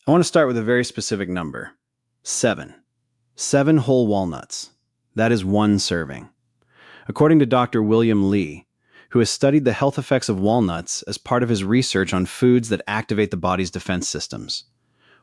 I want to start with a very specific number. 7. 7 whole walnuts. That is 1 serving. According to Dr. William Lee, who has studied the health effects of walnuts as part of his research on foods that activate the body's defense systems.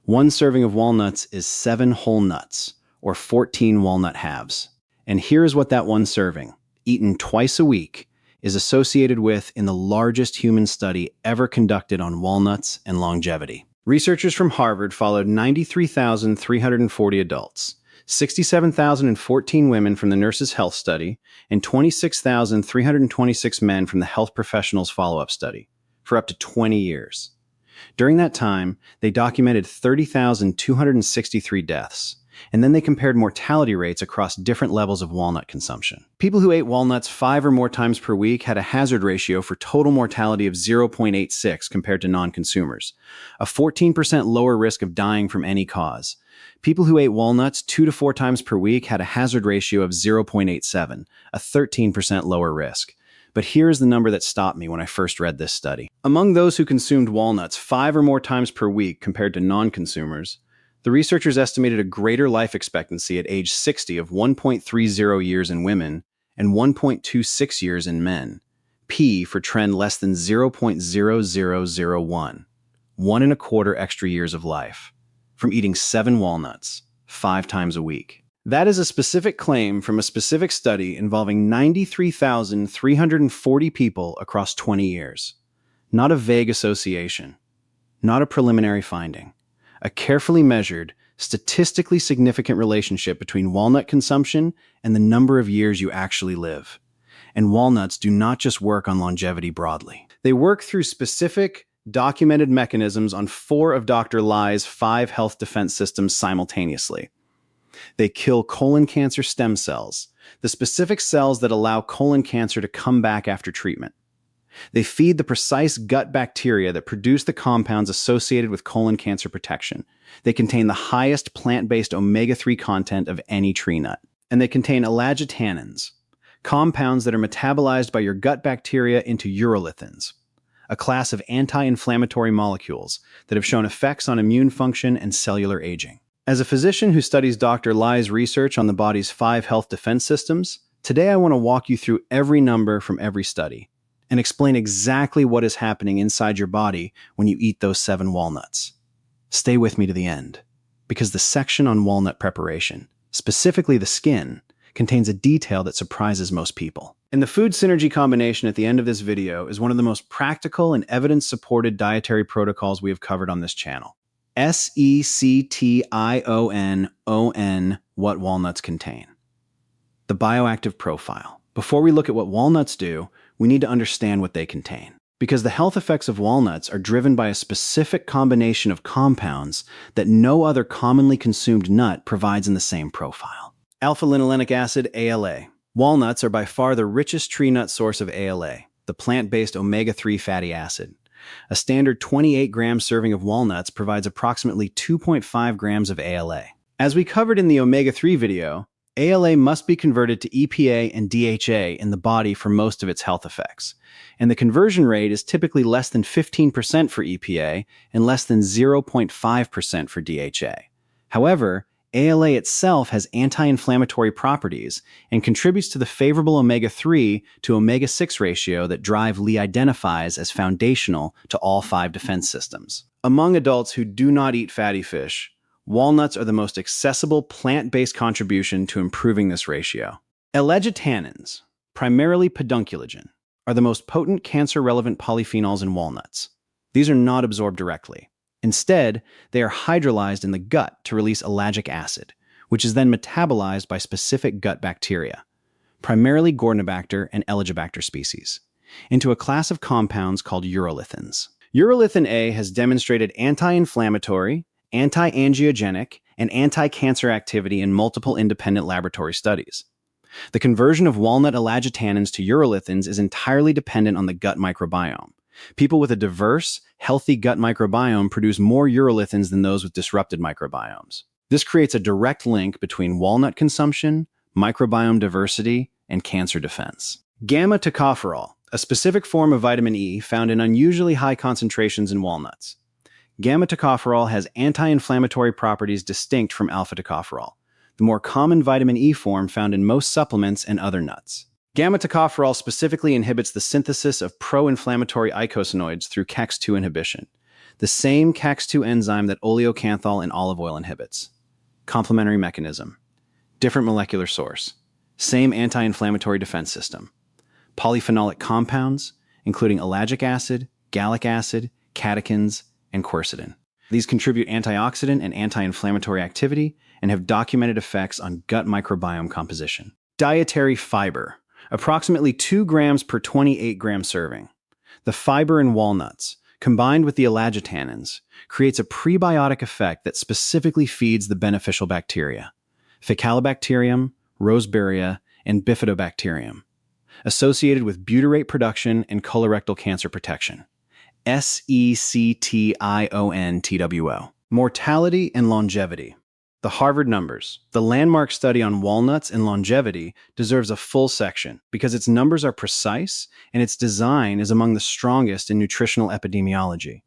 1 serving of walnuts is 7 whole nuts, or 14 walnut halves. And here's what that 1 serving, eaten twice a week, is associated with in the largest human study ever conducted on walnuts and longevity. Researchers from Harvard followed 93,340 adults, 67,014 women from the Nurses' Health Study, and 26,326 men from the Health Professionals Follow-Up Study for up to 20 years. During that time, they documented 30,263 deaths, and then they compared mortality rates across different levels of walnut consumption. People who ate walnuts 5 or more times per week had a hazard ratio for total mortality of 0.86 compared to non-consumers, a 14% lower risk of dying from any cause. People who ate walnuts 2 to 4 times per week had a hazard ratio of 0.87, a 13% lower risk. But here's the number that stopped me when I first read this study. Among those who consumed walnuts 5 or more times per week compared to non-consumers, the researchers estimated a greater life expectancy at age 60 of 1.30 years in women and 1.26 years in men, P for trend less than 0.0001, 1.25 extra years of life, from eating 7 walnuts 5 times a week. That is a specific claim from a specific study involving 93,340 people across 20 years. Not a vague association, not a preliminary finding. A carefully measured, statistically significant relationship between walnut consumption and the number of years you actually live. And walnuts do not just work on longevity broadly. They work through specific, documented mechanisms on 4 of Dr. Lai's 5 health defense systems simultaneously. They kill colon cancer stem cells, the specific cells that allow colon cancer to come back after treatment. They feed the precise gut bacteria that produce the compounds associated with colon cancer protection. They contain the highest plant-based omega-3 content of any tree nut. And they contain allagitannins, compounds that are metabolized by your gut bacteria into urolithins, a class of anti-inflammatory molecules that have shown effects on immune function and cellular aging. As a physician who studies Dr. Lai's research on the body's 5 health defense systems, today I want to walk you through every number from every study and explain exactly what is happening inside your body when you eat those 7 walnuts. Stay with me to the end, because the section on walnut preparation, specifically the skin, contains a detail that surprises most people. And the food synergy combination at the end of this video is one of the most practical and evidence-supported dietary protocols we have covered on this channel. SECTIONON, what walnuts contain. The bioactive profile. Before we look at what walnuts do, we need to understand what they contain. Because the health effects of walnuts are driven by a specific combination of compounds that no other commonly consumed nut provides in the same profile. Alpha-linolenic acid, ALA. Walnuts are by far the richest tree nut source of ALA, the plant-based omega-3 fatty acid. A standard 28-gram serving of walnuts provides approximately 2.5 grams of ALA. As we covered in the omega-3 video, ALA must be converted to EPA and DHA in the body for most of its health effects, and the conversion rate is typically less than 15% for EPA and less than 0.5% for DHA. However, ALA itself has anti-inflammatory properties and contributes to the favorable omega-3 to omega-6 ratio that Lee identifies as foundational to all 5 defense systems. Among adults who do not eat fatty fish, walnuts are the most accessible plant-based contribution to improving this ratio. Allagitannins, primarily pedunculogen, are the most potent cancer-relevant polyphenols in walnuts. These are not absorbed directly. Instead, they are hydrolyzed in the gut to release ellagic acid, which is then metabolized by specific gut bacteria, primarily Gordonobacter and Eligobacter species, into a class of compounds called urolithins. Urolithin A has demonstrated anti-inflammatory, anti-angiogenic, and anti-cancer activity in multiple independent laboratory studies. The conversion of walnut allagitannins to urolithins is entirely dependent on the gut microbiome. People with a diverse, healthy gut microbiome produce more urolithins than those with disrupted microbiomes. This creates a direct link between walnut consumption, microbiome diversity, and cancer defense. Gamma tocopherol, a specific form of vitamin E found in unusually high concentrations in walnuts. Gamma-tocopherol has anti-inflammatory properties distinct from alpha-tocopherol, the more common vitamin E form found in most supplements and other nuts. Gamma-tocopherol specifically inhibits the synthesis of pro-inflammatory eicosanoids through CAX2 inhibition, the same CAX2 enzyme that oleocanthal in olive oil inhibits. Complementary mechanism. Different molecular source. Same anti-inflammatory defense system. Polyphenolic compounds, including ellagic acid, gallic acid, catechins, and quercetin. These contribute antioxidant and anti-inflammatory activity and have documented effects on gut microbiome composition. Dietary fiber. Approximately 2 grams per 28-gram serving. The fiber in walnuts, combined with the ellagitannins, creates a prebiotic effect that specifically feeds the beneficial bacteria, Faecalibacterium, Roseburia, and Bifidobacterium, associated with butyrate production and colorectal cancer protection. SECTIONTWO. Mortality and longevity. The Harvard numbers. The landmark study on walnuts and longevity deserves a full section because its numbers are precise and its design is among the strongest in nutritional epidemiology.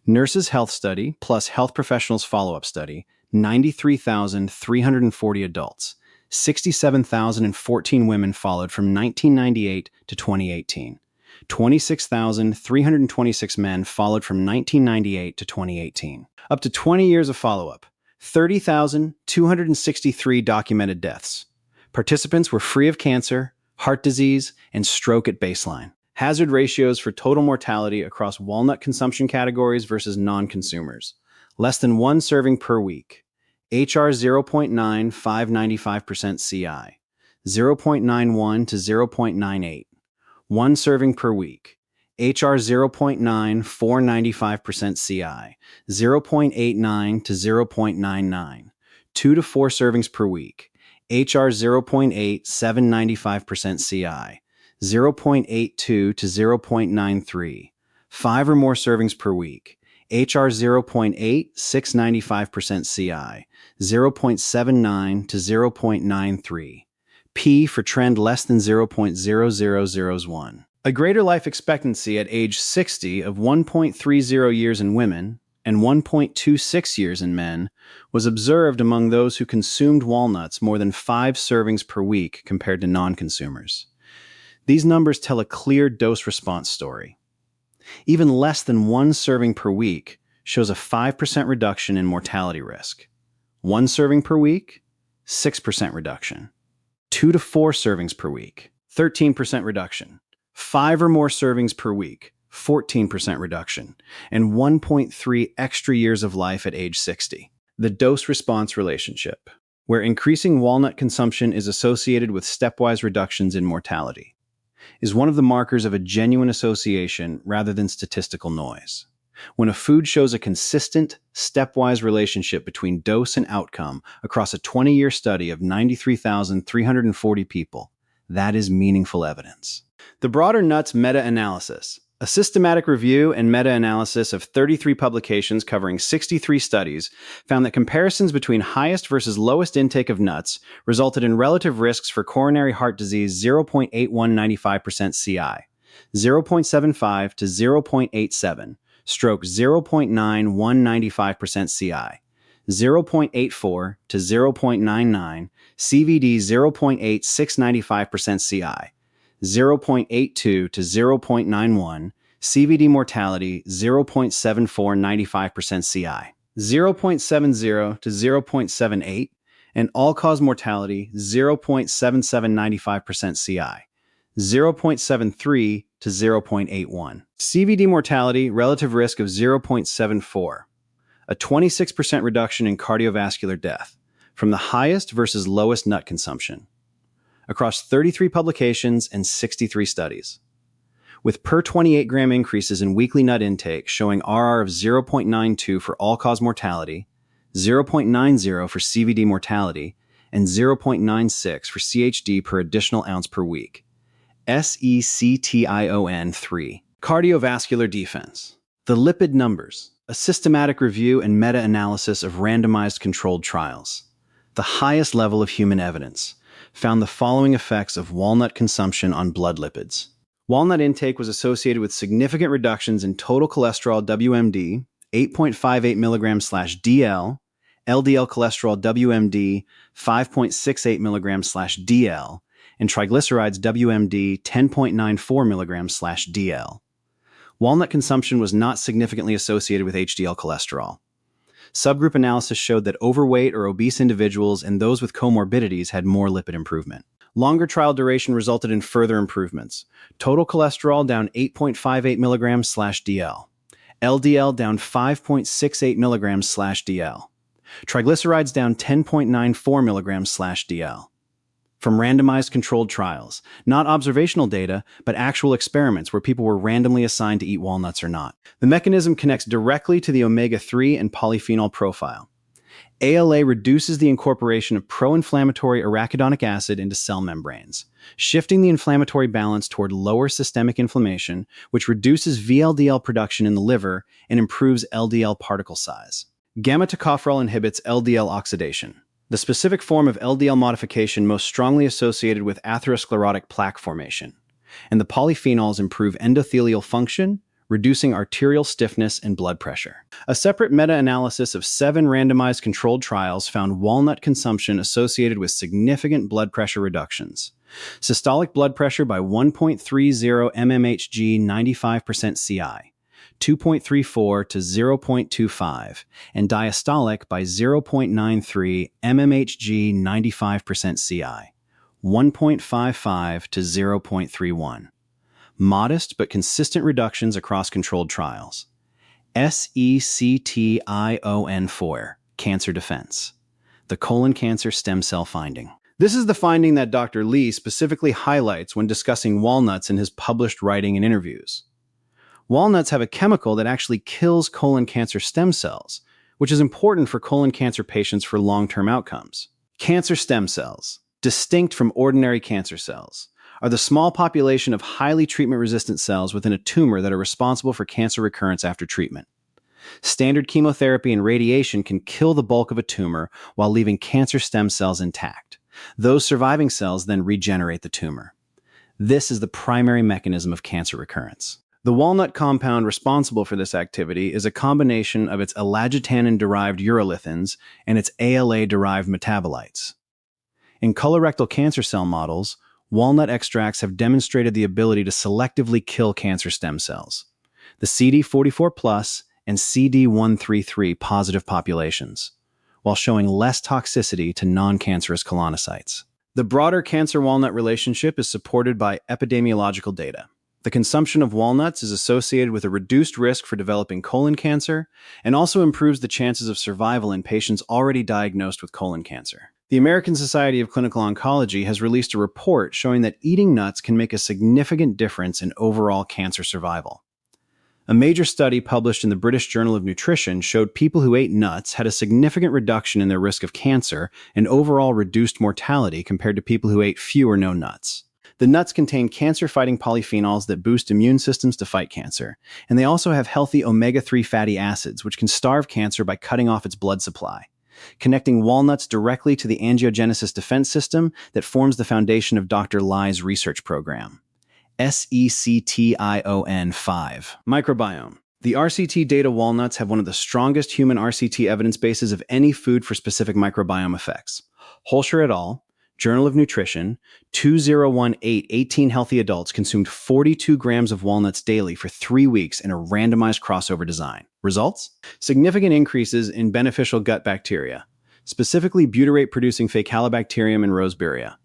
Nurses' Health Study plus Health Professionals Follow-Up Study, 93,340 adults, 67,014 women followed from 1998 to 2018. 26,326 men followed from 1998 to 2018. Up to 20 years of follow-up. 30,263 documented deaths. Participants were free of cancer, heart disease, and stroke at baseline. Hazard ratios for total mortality across walnut consumption categories versus non-consumers. Less than 1 serving per week. HR 0.9 595% CI. 0.91 to 0.98. 1 serving per week. HR 0.9 495% CI. 0.89 to 0.99. 2 to 4 servings per week. HR 0.8 795% CI. 0.82 to 0.93. 5 or more servings per week. HR 0.8 695% CI. 0.79 to 0.93. P for trend less than 0.0001. A greater life expectancy at age 60 of 1.30 years in women and 1.26 years in men was observed among those who consumed walnuts more than 5 servings per week compared to non-consumers. These numbers tell a clear dose-response story. Even less than 1 serving per week shows a 5% reduction in mortality risk. 1 serving per week, 6% reduction. 2 to 4 servings per week, 13% reduction. 5 or more servings per week, 14% reduction. And 1.3 extra years of life at age 60. The dose-response relationship, where increasing walnut consumption is associated with stepwise reductions in mortality, is one of the markers of a genuine association rather than statistical noise. When a food shows a consistent, stepwise relationship between dose and outcome across a 20-year study of 93,340 people, that is meaningful evidence. The broader nuts meta-analysis, a systematic review and meta-analysis of 33 publications covering 63 studies, found that comparisons between highest versus lowest intake of nuts resulted in relative risks for coronary heart disease 0.8195% CI, 0.75 to 0.87, stroke 0.9195% CI, 0.84 to 0.99, CVD 0.8695% CI, 0.82 to 0.91, CVD mortality 0.7495% CI, 0.70 to 0.78, and all-cause mortality 0.7795% CI, 0.73 to 0.81. CVD mortality relative risk of 0.74, a 26% reduction in cardiovascular death from the highest versus lowest nut consumption, across 33 publications and 63 studies, with per 28-gram increases in weekly nut intake showing RR of 0.92 for all-cause mortality, 0.90 for CVD mortality, and 0.96 for CHD per additional ounce per week. SECTION3. Cardiovascular defense. The lipid numbers, a systematic review and meta-analysis of randomized controlled trials. The highest level of human evidence found the following effects of walnut consumption on blood lipids. Walnut intake was associated with significant reductions in total cholesterol WMD, 8.58 mg/dl, LDL cholesterol WMD 5.68 mg/dl, and triglycerides WMD 10.94 mg/dl. Walnut consumption was not significantly associated with HDL cholesterol. Subgroup analysis showed that overweight or obese individuals and those with comorbidities had more lipid improvement. Longer trial duration resulted in further improvements. Total cholesterol down 8.58 mg/dl. LDL down 5.68 mg/dl. Triglycerides down 10.94 mg/dl. From randomized controlled trials, not observational data, but actual experiments where people were randomly assigned to eat walnuts or not. The mechanism connects directly to the omega-3 and polyphenol profile. ALA reduces the incorporation of pro-inflammatory arachidonic acid into cell membranes, shifting the inflammatory balance toward lower systemic inflammation, which reduces VLDL production in the liver and improves LDL particle size. Gamma-tocopherol inhibits LDL oxidation, the specific form of LDL modification most strongly associated with atherosclerotic plaque formation, and the polyphenols improve endothelial function, reducing arterial stiffness and blood pressure. A separate meta-analysis of 7 randomized controlled trials found walnut consumption associated with significant blood pressure reductions. Systolic blood pressure by 1.30 mmHg 95% CI, 2.34 to 0.25, and diastolic by 0.93 mmHg 95% CI, 1.55 to 0.31. Modest but consistent reductions across controlled trials. SECTION4, cancer defense. The colon cancer stem cell finding. This is the finding that Dr. Lee specifically highlights when discussing walnuts in his published writing and interviews. Walnuts have a chemical that actually kills colon cancer stem cells, which is important for colon cancer patients for long-term outcomes. Cancer stem cells, distinct from ordinary cancer cells, are the small population of highly treatment-resistant cells within a tumor that are responsible for cancer recurrence after treatment. Standard chemotherapy and radiation can kill the bulk of a tumor while leaving cancer stem cells intact. Those surviving cells then regenerate the tumor. This is the primary mechanism of cancer recurrence. The walnut compound responsible for this activity is a combination of its elagitanin-derived urolithins and its ALA-derived metabolites. In colorectal cancer cell models, walnut extracts have demonstrated the ability to selectively kill cancer stem cells, the CD44+ and CD133 positive populations, while showing less toxicity to non-cancerous colonocytes. The broader cancer-walnut relationship is supported by epidemiological data. The consumption of walnuts is associated with a reduced risk for developing colon cancer and also improves the chances of survival in patients already diagnosed with colon cancer. The American Society of Clinical Oncology has released a report showing that eating nuts can make a significant difference in overall cancer survival. A major study published in the British Journal of Nutrition showed people who ate nuts had a significant reduction in their risk of cancer and overall reduced mortality compared to people who ate few or no nuts. The nuts contain cancer-fighting polyphenols that boost immune systems to fight cancer, and they also have healthy omega-3 fatty acids, which can starve cancer by cutting off its blood supply, connecting walnuts directly to the angiogenesis defense system that forms the foundation of Dr. Lai's research program. SECTION5. Microbiome. The RCT data walnuts have one of the strongest human RCT evidence bases of any food for specific microbiome effects. Holscher et al., Journal of Nutrition, 2018, 18 healthy adults consumed 42 grams of walnuts daily for 3 weeks in a randomized crossover design. Results? Significant increases in beneficial gut bacteria, specifically butyrate-producing Faecalibacterium and Roseburia,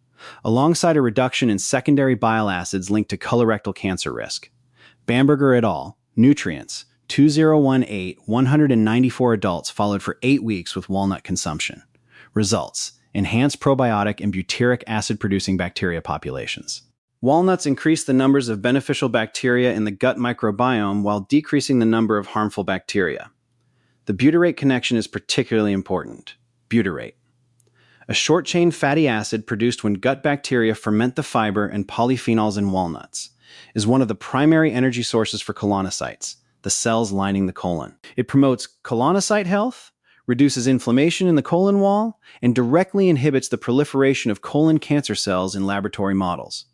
alongside a reduction in secondary bile acids linked to colorectal cancer risk. Bamberger et al., Nutrients, 2018, 194 adults followed for 8 weeks with walnut consumption. Results: enhanced probiotic and butyric acid-producing bacteria populations. Walnuts increase the numbers of beneficial bacteria in the gut microbiome while decreasing the number of harmful bacteria. The butyrate connection is particularly important. Butyrate, a short-chain fatty acid produced when gut bacteria ferment the fiber and polyphenols in walnuts, is one of the primary energy sources for colonocytes, the cells lining the colon. It promotes colonocyte health, reduces inflammation in the colon wall, and directly inhibits the proliferation of colon cancer cells in laboratory models.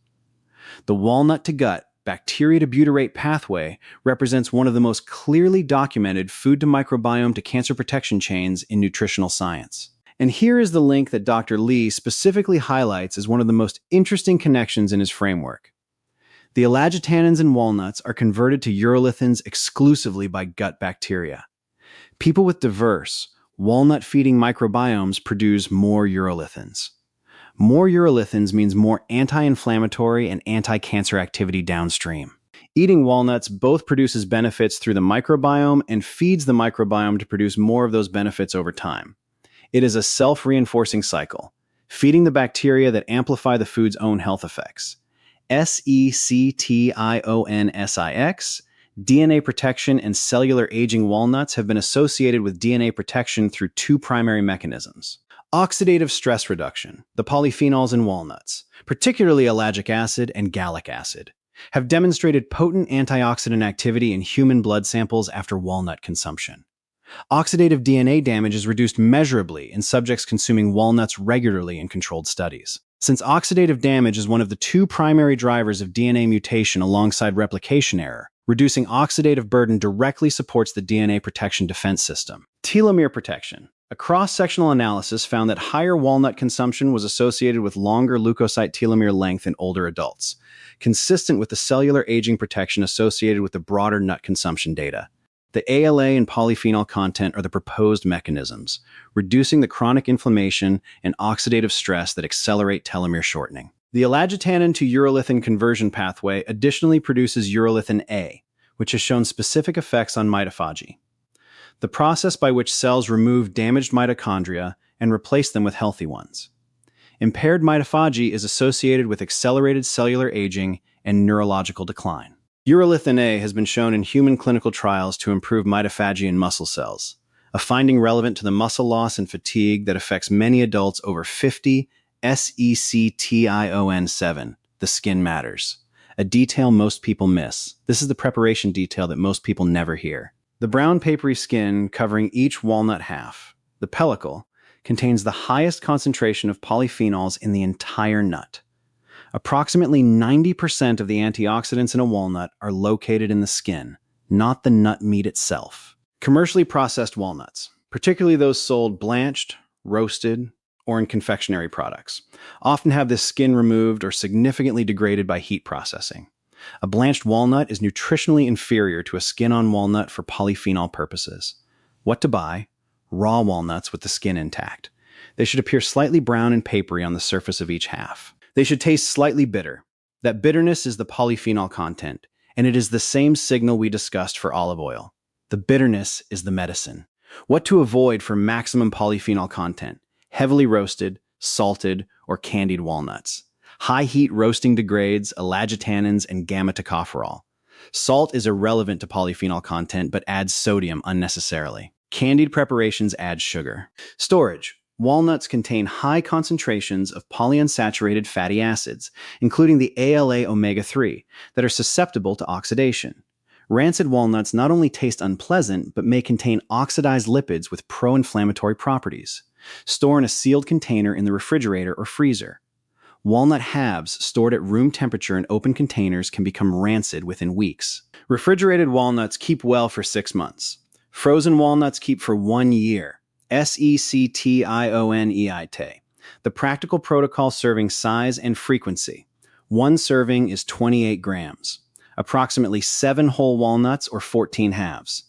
The walnut-to-gut bacteria-to-butyrate pathway represents one of the most clearly documented food-to-microbiome to cancer protection chains in nutritional science. And here is the link that Dr. Lee specifically highlights as one of the most interesting connections in his framework. The elagitannins in walnuts are converted to urolithins exclusively by gut bacteria. People with diverse, walnut-feeding microbiomes produce more urolithins. More urolithins means more anti-inflammatory and anti-cancer activity downstream. Eating walnuts both produces benefits through the microbiome and feeds the microbiome to produce more of those benefits over time. It is a self-reinforcing cycle, feeding the bacteria that amplify the food's own health effects. SECTIONSIX, DNA protection and cellular aging walnuts have been associated with DNA protection through two primary mechanisms. Oxidative stress reduction, the polyphenols in walnuts, particularly ellagic acid and gallic acid, have demonstrated potent antioxidant activity in human blood samples after walnut consumption. Oxidative DNA damage is reduced measurably in subjects consuming walnuts regularly in controlled studies. Since oxidative damage is one of the two primary drivers of DNA mutation alongside replication error, reducing oxidative burden directly supports the DNA protection defense system. Telomere protection. A cross-sectional analysis found that higher walnut consumption was associated with longer leukocyte telomere length in older adults, consistent with the cellular aging protection associated with the broader nut consumption data. The ALA and polyphenol content are the proposed mechanisms, reducing the chronic inflammation and oxidative stress that accelerate telomere shortening. The elagitannin to urolithin conversion pathway additionally produces urolithin A, which has shown specific effects on mitophagy, the process by which cells remove damaged mitochondria and replace them with healthy ones. Impaired mitophagy is associated with accelerated cellular aging and neurological decline. Urolithin A has been shown in human clinical trials to improve mitophagy in muscle cells, a finding relevant to the muscle loss and fatigue that affects many adults over 50. SECTION7, the skin matters, a detail most people miss. This is the preparation detail that most people never hear. The brown papery skin covering each walnut half, the pellicle, contains the highest concentration of polyphenols in the entire nut. Approximately 90% of the antioxidants in a walnut are located in the skin, not the nut meat itself. Commercially processed walnuts, particularly those sold blanched, roasted, or in confectionery products, often have this skin removed or significantly degraded by heat processing. A blanched walnut is nutritionally inferior to a skin-on walnut for polyphenol purposes. What to buy? Raw walnuts with the skin intact. They should appear slightly brown and papery on the surface of each half. They should taste slightly bitter. That bitterness is the polyphenol content, and it is the same signal we discussed for olive oil. The bitterness is the medicine. What to avoid for maximum polyphenol content? Heavily roasted, salted, or candied walnuts. High heat roasting degrades elagitannins and gamma-tocopherol. Salt is irrelevant to polyphenol content but adds sodium unnecessarily. Candied preparations add sugar. Storage. Walnuts contain high concentrations of polyunsaturated fatty acids, including the ALA omega-3, that are susceptible to oxidation. Rancid walnuts not only taste unpleasant, but may contain oxidized lipids with pro-inflammatory properties. Store in a sealed container in the refrigerator or freezer. Walnut halves stored at room temperature in open containers can become rancid within weeks. Refrigerated walnuts keep well for 6 months. Frozen walnuts keep for 1 year. SECTIONEIT. The practical protocol serving size and frequency. 1 serving is 28 grams. Approximately 7 whole walnuts or 14 halves.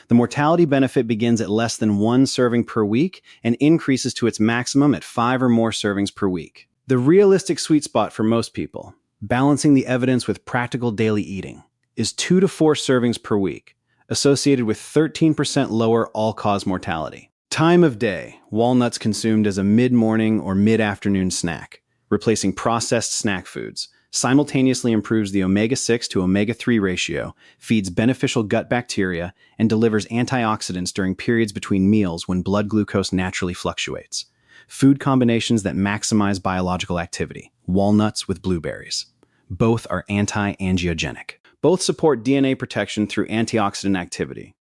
The mortality benefit begins at less than 1 serving per week and increases to its maximum at 5 or more servings per week. The realistic sweet spot for most people, balancing the evidence with practical daily eating, is 2 to 4 servings per week, associated with 13% lower all-cause mortality. Time of day, walnuts consumed as a mid-morning or mid-afternoon snack, replacing processed snack foods, simultaneously improves the omega-6 to omega-3 ratio, feeds beneficial gut bacteria, and delivers antioxidants during periods between meals when blood glucose naturally fluctuates. Food combinations that maximize biological activity. Walnuts with blueberries. Both are anti-angiogenic. Both support DNA protection through antioxidant activity.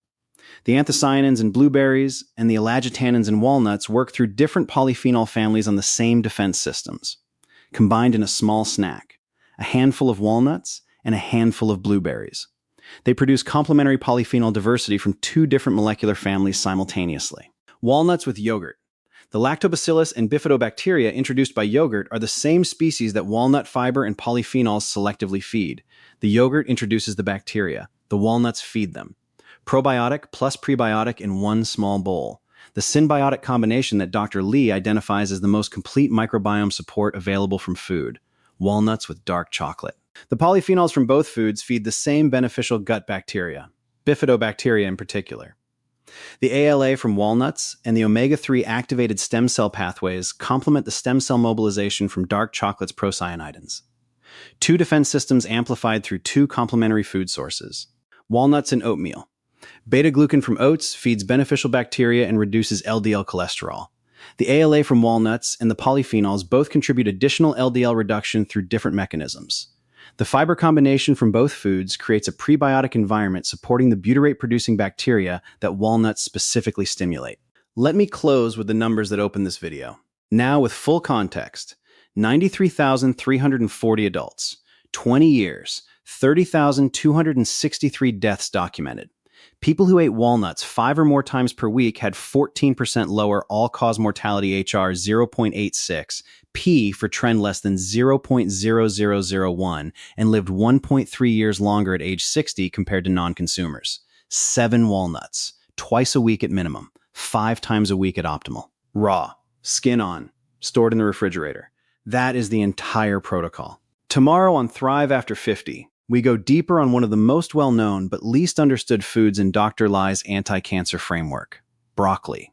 The anthocyanins in blueberries and the elagitannins in walnuts work through different polyphenol families on the same defense systems. Combined in a small snack, a handful of walnuts and a handful of blueberries. They produce complementary polyphenol diversity from 2 different molecular families simultaneously. Walnuts with yogurt. The lactobacillus and bifidobacteria introduced by yogurt are the same species that walnut fiber and polyphenols selectively feed. The yogurt introduces the bacteria. The walnuts feed them. Probiotic plus prebiotic in one small bowl. The symbiotic combination that Dr. Lee identifies as the most complete microbiome support available from food. Walnuts with dark chocolate. The polyphenols from both foods feed the same beneficial gut bacteria, bifidobacteria in particular. The ALA from walnuts and the omega-3 activated stem cell pathways complement the stem cell mobilization from dark chocolate's procyanidins. 2 defense systems amplified through 2 complementary food sources. Walnuts and oatmeal. Beta-glucan from oats feeds beneficial bacteria and reduces LDL cholesterol. The ALA from walnuts and the polyphenols both contribute additional LDL reduction through different mechanisms. The fiber combination from both foods creates a prebiotic environment supporting the butyrate-producing bacteria that walnuts specifically stimulate. Let me close with the numbers that open this video. Now with full context, 93,340 adults, 20 years, 30,263 deaths documented. People who ate walnuts 5 or more times per week had 14% lower all-cause mortality HR 0.86, P for trend less than 0.0001, and lived 1.3 years longer at age 60 compared to non-consumers. 7 walnuts, twice a week at minimum, 5 times a week at optimal. Raw, skin on, stored in the refrigerator. That is the entire protocol. Tomorrow on Thrive After 50, we go deeper on one of the most well-known but least understood foods in Dr. Lai's anti-cancer framework, broccoli.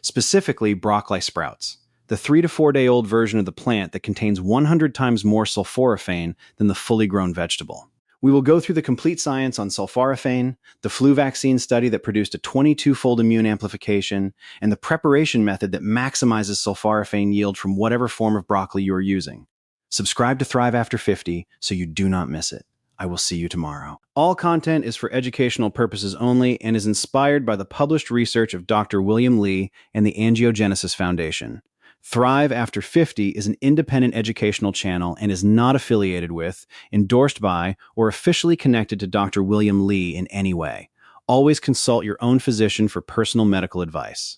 Specifically, broccoli sprouts, the 3 to 4 day old version of the plant that contains 100 times more sulforaphane than the fully grown vegetable. We will go through the complete science on sulforaphane, the flu vaccine study that produced a 22-fold immune amplification, and the preparation method that maximizes sulforaphane yield from whatever form of broccoli you are using. Subscribe to Thrive After 50 so you do not miss it. I will see you tomorrow. All content is for educational purposes only and is inspired by the published research of Dr. William Lee and the Angiogenesis Foundation. Thrive After 50 is an independent educational channel and is not affiliated with, endorsed by, or officially connected to Dr. William Lee in any way. Always consult your own physician for personal medical advice.